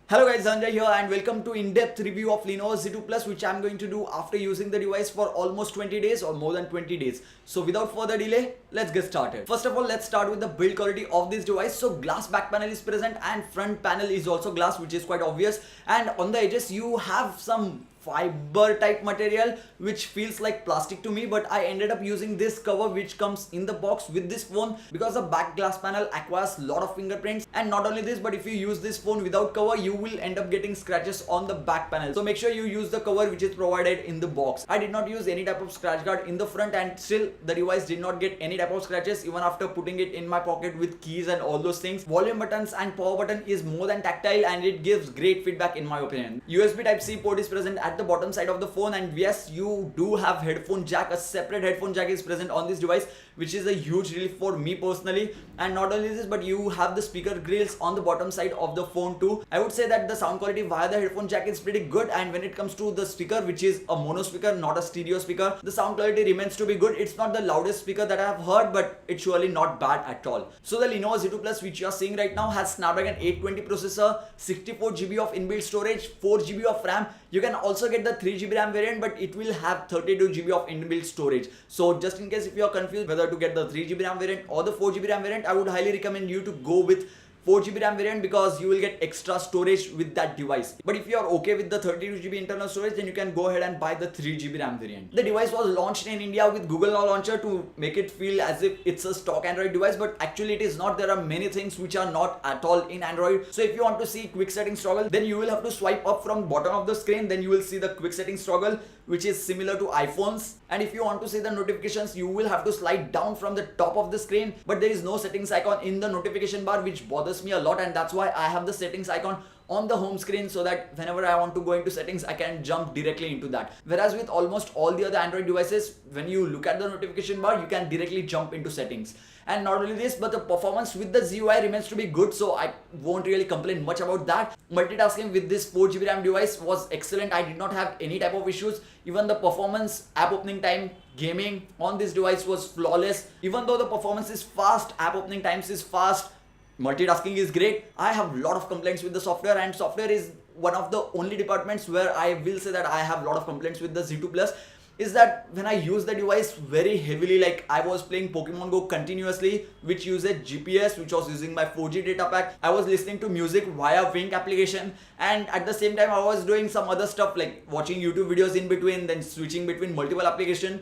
Hello guys, Dhananjay here and welcome to in-depth review of Lenovo Z2 Plus, which I'm going to do after using the device for almost 20 days or more than 20 days. So without further delay, let's get started. First of all, let's start with the build quality of this device. So glass back panel is present and front panel is also glass, which is quite obvious. And on the edges, you have some fiber type material which feels like plastic to me, but I ended up using this cover which comes in the box with this phone because the back glass panel acquires a lot of fingerprints. And not only this, but if you use this phone without cover, you will end up getting scratches on the back panel. So make sure you use the cover which is provided in the box. I did not use any type of scratch guard in the front, and still the device did not get any type of scratches even after putting it in my pocket with keys and all those things. Volume buttons and power button is more than tactile and it gives great feedback in my opinion. USB Type-C port is present at the bottom side of the phone, and yes, you do have headphone jack. A separate headphone jack is present on this device, which is a huge relief for me personally. And not only this, but you have the speaker grills on the bottom side of the phone too. I would say that the sound quality via the headphone jack is pretty good, and when it comes to the speaker, which is a mono speaker, not a stereo speaker, the sound quality remains to be good. It's not the loudest speaker that I have heard, but it's surely not bad at all. So the Lenovo Z2 Plus, which you are seeing right now, has Snapdragon 820 processor, 64GB of inbuilt storage, 4GB of RAM. You can also get the 3GB RAM variant, but it will have 32GB of inbuilt storage. So just in case if you are confused whether to get the 3GB RAM variant or the 4GB RAM variant, I would highly recommend you to go with 4GB RAM variant because you will get extra storage with that device. But if you are okay with the 32GB internal storage, then you can go ahead and buy the 3GB RAM variant. The device was launched in India with Google Now Launcher to make it feel as if it's a stock Android device, but actually it is not. There are many things which are not at all in Android. So if you want to see quick settings toggle, then you will have to swipe up from bottom of the screen, then you will see the quick settings toggle, which is similar to iPhones. And if you want to see the notifications, you will have to slide down from the top of the screen, but there is no settings icon in the notification bar, which bothers me a lot, and that's why I have the settings icon on the home screen so that whenever I want to go into settings, I can jump directly into that. Whereas with almost all the other Android devices, when you look at the notification bar, you can directly jump into settings. And not only this, but the performance with the ZUI remains to be good, so I won't really complain much about that. Multitasking with this 4GB RAM device was excellent. I did not have any type of issues. Even the performance, app opening time, gaming on this device was flawless. Even though the performance is fast, app opening times is fast, multitasking is great. I have a lot of complaints with the software, and software is one of the only departments where I will say that I have a lot of complaints with the Z2 Plus. Is that when I use the device very heavily, like I was playing Pokemon Go continuously, which uses GPS, which was using my 4G data pack. I was listening to music via Wink application, and at the same time I was doing some other stuff like watching YouTube videos in between, then switching between multiple applications.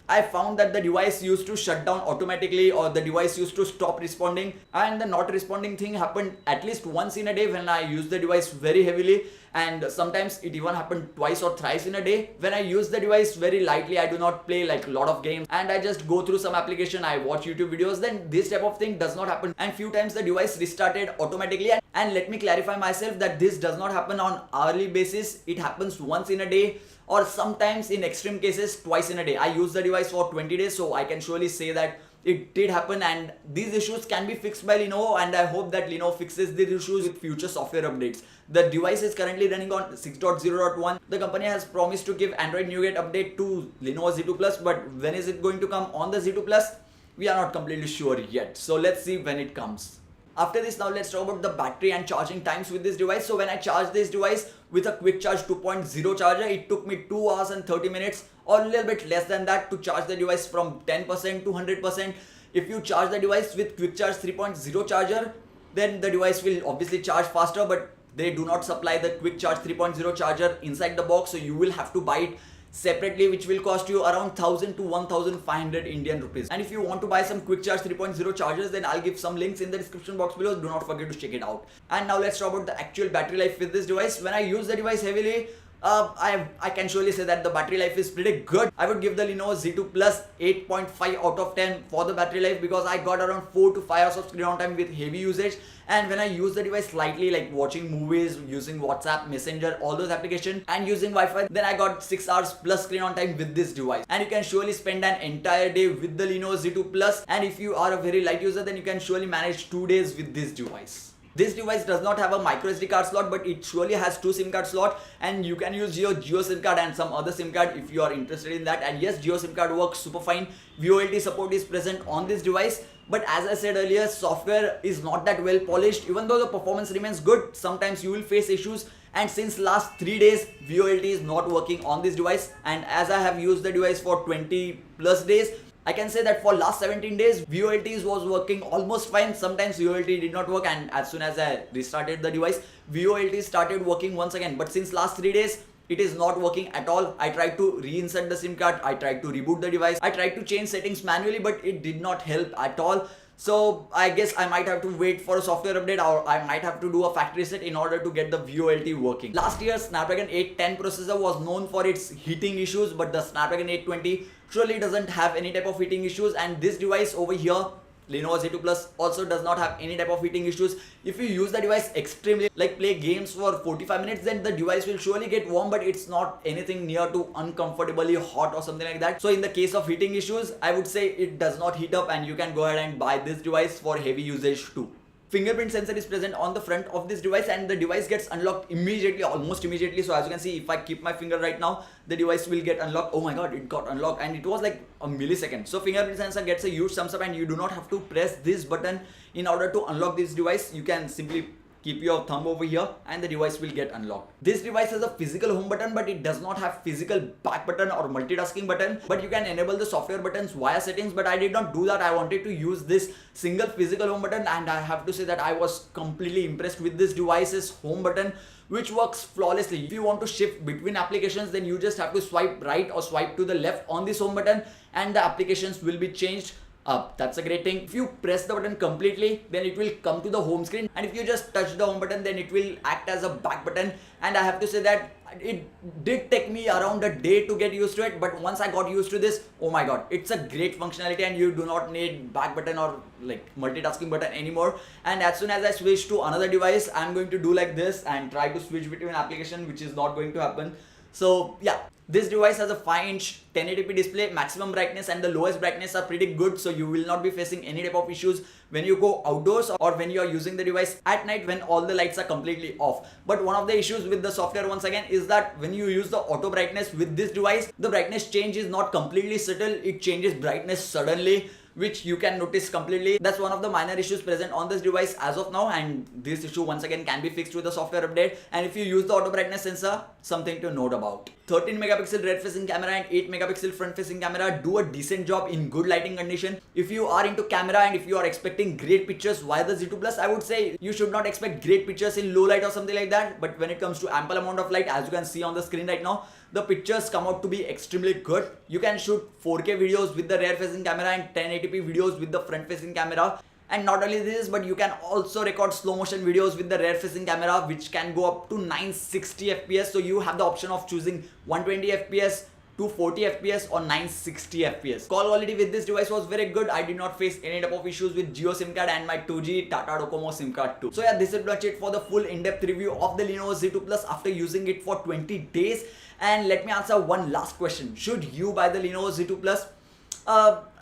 I found that the device used to shut down automatically, or the device used to stop responding, and the not responding thing happened at least once in a day when I used the device very heavily, and sometimes it even happened twice or thrice in a day. When I use the device very lightly, I do not play like a lot of games and I just go through some application, I watch YouTube videos, then this type of thing does not happen. And few times the device restarted automatically, and let me clarify myself that this does not happen on hourly basis. It happens once in a day, or sometimes in extreme cases twice in a day. I use the device for 20 days, so I can surely say that it did happen, and these issues can be fixed by Lenovo, and I hope that Lenovo fixes these issues with future software updates. The device is currently running on 6.0.1. The company has promised to give Android Nougat update to Lenovo Z2 Plus, but when is it going to come on the Z2 Plus? We are not completely sure yet. So let's see when it comes. After this, now let's talk about the battery and charging times with this device. So when I charged this device with a quick charge 2.0 charger, it took me 2 hours and 30 minutes or a little bit less than that to charge the device from 10% to 100%. If you charge the device with quick charge 3.0 charger, then the device will obviously charge faster, but they do not supply the quick charge 3.0 charger inside the box, so you will have to buy it separately, which will cost you around 1000 to 1500 Indian rupees. And if you want to buy some quick charge 3.0 chargers, then I'll give some links in the description box below. Do not forget to check it out. And now let's talk about the actual battery life with this device. When I use the device heavily, I can surely say that the battery life is pretty good. I would give the Lenovo Z2 Plus 8.5 out of 10 for the battery life because I got around 4 to 5 hours of screen on time with heavy usage. And when I use the device slightly, like watching movies, using WhatsApp, Messenger, all those applications, and using Wi-Fi, then I got 6 hours plus screen on time with this device. And you can surely spend an entire day with the Lenovo Z2 Plus. And if you are a very light user, then you can surely manage 2 days with this device. This device does not have a micro SD card slot, but it surely has 2 SIM card slot, and you can use your Jio SIM card and some other SIM card if you are interested in that. And yes, Jio SIM card works super fine. VoLTE support is present on this device. But as I said earlier, software is not that well polished. Even though the performance remains good, sometimes you will face issues. And since last 3 days, VoLT is not working on this device. And as I have used the device for 20 plus days, I can say that for last 17 days, VoLT was working almost fine. Sometimes VoLT did not work, and as soon as I restarted the device, VoLT started working once again. But since last 3 days, it is not working at all. I tried to reinsert the SIM card, I tried to reboot the device, I tried to change settings manually, but it did not help at all. So I guess I might have to wait for a software update, or I might have to do a factory reset in order to get the VoLT working. Last year, Snapdragon 810 processor was known for its heating issues, but the Snapdragon 820 surely doesn't have any type of heating issues, and this device over here, Lenovo Z2 Plus, also does not have any type of heating issues. If you use the device extremely, like play games for 45 minutes, then the device will surely get warm, but it's not anything near to uncomfortably hot or something like that. So in the case of heating issues, I would say it does not heat up, and you can go ahead and buy this device for heavy usage too. Fingerprint sensor is present on the front of this device, and the device gets unlocked immediately, almost immediately. So as you can see, if I keep my finger right now, the device will get unlocked. Oh my god, it got unlocked, and it was like a millisecond. So fingerprint sensor gets a huge thumbs up, and you do not have to press this button in order to unlock this device. You can simply keep your thumb over here and the device will get unlocked. This device has a physical home button, but it does not have physical back button or multitasking button. But you can enable the software buttons via settings, but I did not do that. I wanted to use this single physical home button, and I have to say that I was completely impressed with this device's home button, which works flawlessly. If you want to shift between applications, then you just have to swipe right or swipe to the left on this home button, and the applications will be changed up. That's a great thing. If you press the button completely, then it will come to the home screen, and if you just touch the home button, then it will act as a back button. And I have to say that it did take me around a day to get used to it, but once I got used to this, oh my god, it's a great functionality, and you do not need back button or like multitasking button anymore. And as soon as I switch to another device, I'm going to do like this and try to switch between application, which is not going to happen. So yeah, this device has a 5-inch 1080p display. Maximum brightness and the lowest brightness are pretty good, so you will not be facing any type of issues when you go outdoors or when you are using the device at night when all the lights are completely off. But one of the issues with the software once again is that when you use the auto brightness with this device, the brightness change is not completely subtle, it changes brightness suddenly, which you can notice completely. That's one of the minor issues present on this device as of now, and this issue once again can be fixed with the software update. And if you use the auto brightness sensor, something to note about. 13 megapixel rear facing camera and 8 megapixel front facing camera do a decent job in good lighting condition. If you are into camera and if you are expecting great pictures via the Z2 Plus, I would say you should not expect great pictures in low light or something like that. But when it comes to ample amount of light, as you can see on the screen right now, the pictures come out to be extremely good. You can shoot 4K videos with the rear facing camera and 1080p videos with the front facing camera. And not only this, but you can also record slow motion videos with the rear facing camera, which can go up to 960 fps. So you have the option of choosing 120 fps, 240 fps or 960 fps. Call quality with this device was very good. I did not face any type of issues with Jio SIM card and my 2G Tata Docomo SIM card too. So yeah, this is pretty much it for the full in-depth review of the Lenovo Z2 Plus after using it for 20 days. And let me answer one last question. Should you buy the Lenovo Z2 Plus?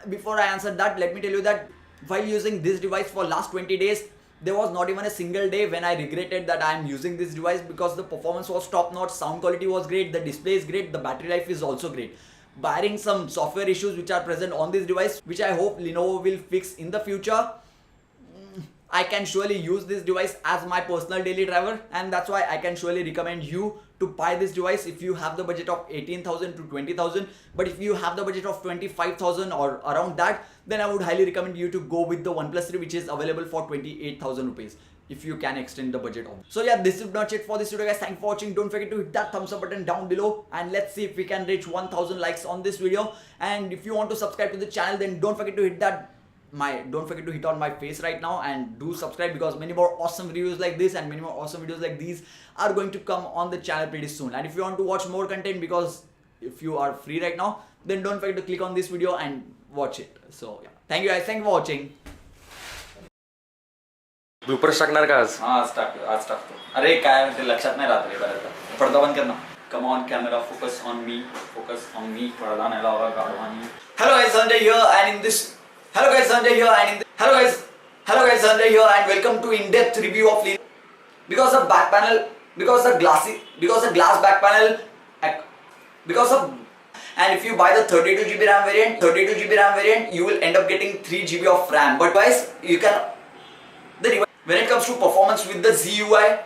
Before I answer that, let me tell you that while using this device for last 20 days, there was not even a single day when I regretted that I am using this device, because the performance was top notch, sound quality was great, the display is great, the battery life is also great. Barring some software issues which are present on this device, which I hope Lenovo will fix in the future, I can surely use this device as my personal daily driver, and that's why I can surely recommend you to buy this device if you have the budget of 18,000 to 20,000. But if you have the budget of 25,000 or around that, then I would highly recommend you to go with the OnePlus 3, which is available for 28,000 rupees if you can extend the budget on. So yeah, this is not it for this video guys. Thanks for watching. Don't forget to hit that thumbs up button down below, and let's see if we can reach 1,000 likes on this video. And if you want to subscribe to the channel, then don't forget to hit on my face right now and do subscribe, because many more awesome reviews like this and many more awesome videos like these are going to come on the channel pretty soon. And if you want to watch more content, because if you are free right now, then don't forget to click on this video and watch it. So yeah, thank you guys, thank you for watching. Bloopers टाकणार का आज? आज टाकतो. अरे काय ते लक्षात नाही राहत रे बऱ्याचदा. पडदा बंद कर ना. Come on camera, focus on me, पडदा नाही लावा गाडवानी. Hello guys, Dhananjay here, and in this Hello guys, Dhananjay here, and Dhananjay here, and welcome to in-depth review of Lenovo. Because the glass back panel, because And if you buy the 32GB RAM variant, you will end up getting 3GB of RAM. But guys, you can when it comes to performance with the ZUI,